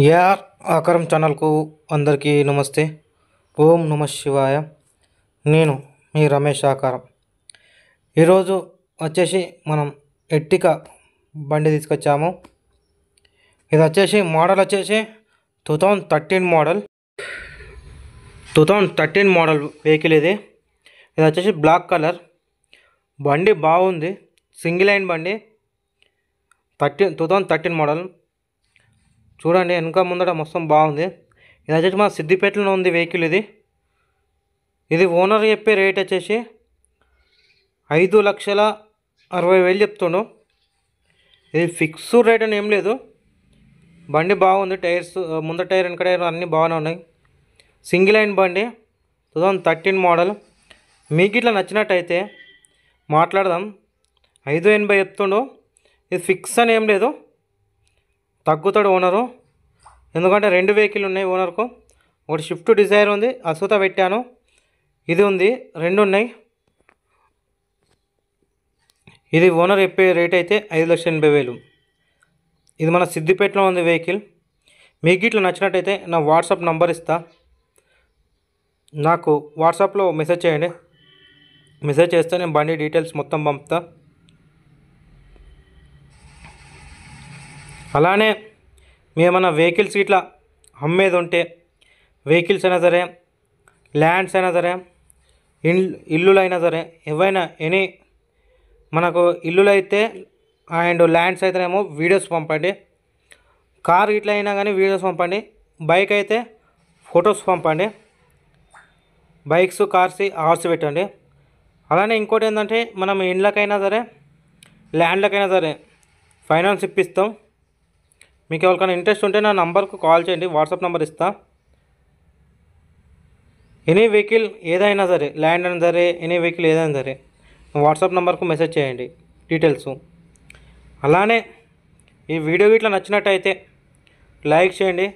యార్ ఆకారం ఛానల్కు అందరికీ నమస్తే. ఓం నమ శివాయ. నేను మీ రమేష్ ఆకారం. ఈరోజు వచ్చేసి మనం ఎర్టిగా బండి తీసుకొచ్చాము. ఇది వచ్చేసి మోడల్ వచ్చేసి 2013 మోడల్ వెహికల్ ఇది వచ్చేసి బ్లాక్ కలర్ బండి. బాగుంది, సింగిల్ లైన్ బండి. 2013 మోడల్. చూడండి, వెనక ముందట మొత్తం బాగుంది. ఇది వచ్చేసి మన సిద్దిపేటలో ఉంది వెహికల్. ఇది ఓనర్ చెప్పే రేట్ వచ్చేసి 5,60,000 చెప్తుండు. ఇది ఫిక్స్డ్ రేట్ అని ఏం లేదు. బండి బాగుంది. టైర్స్ ముందర టైర్ వెనక టైర్ అన్నీ బాగానే ఉన్నాయి. సింగిల్ లైన్ బండి, 2013 మోడల్. మీకు ఇట్లా నచ్చినట్టయితే మాట్లాడదాం. 5,80,000 చెప్తుండు. ఇది ఫిక్స్ అని ఏం లేదు, తగ్గుతాడు ఓనరు. ఎందుకంటే 2 వెహికల్ ఉన్నాయి ఓనర్కు. ఒకటి షిఫ్ట్ డిజైర్ ఉంది, అసుత పెట్టాను. ఇది ఉంది, 2 ఉన్నాయి. ఇది ఓనర్ చెప్పే రేట్ అయితే 5,80,000. ఇది మన సిద్దిపేటలో ఉంది వెహికల్. మీకు ఇట్లా నచ్చినట్టయితే నా వాట్సాప్ నంబర్ ఇస్తా, నాకు వాట్సాప్లో మెసేజ్ చేయండి. మెసేజ్ చేస్తే నేను బండి డీటెయిల్స్ మొత్తం పంపుతా. అలానే మేమన్నా వెహికల్స్ ఇట్లా అమ్మేది ఉంటే, వెహికల్స్ అయినా సరే, ల్యాండ్స్ అయినా సరే, ఇల్లులు అయినా సరే, ఏవైనా మనకు ఇల్లులు అయితే అండ్ ల్యాండ్స్ అయితేనేమో వీడియోస్ పంపండి. కార్ ఇట్లా అయినా కానీ వీడియోస్ పంపండి. బైక్ అయితే ఫొటోస్ పంపండి. బైక్స్, కార్స్ ఆర్స్ పెట్టండి. అలానే ఇంకోటి ఏంటంటే, మనం ఇండ్లకైనా సరే, ల్యాండ్లకైనా సరే ఫైనాన్స్ ఇప్పిస్తాం. మీకు ఎవరికైనా ఇంట్రెస్ట్ ఉంటే నా నంబర్కు కాల్ చేయండి, వాట్సాప్ నెంబర్ ఇస్తా. ఎనీ వెహికల్ ఏదైనా సరే, ల్యాండ్ అయినా సరే, ఎనీ వెహికల్ ఏదైనా సరే వాట్సాప్ నెంబర్కు మెసేజ్ చేయండి డీటెయిల్స్. అలానే ఈ వీడియో ఇట్లా నచ్చినట్టయితే లైక్ చేయండి,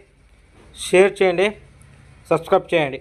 షేర్ చేయండి, సబ్స్క్రైబ్ చేయండి.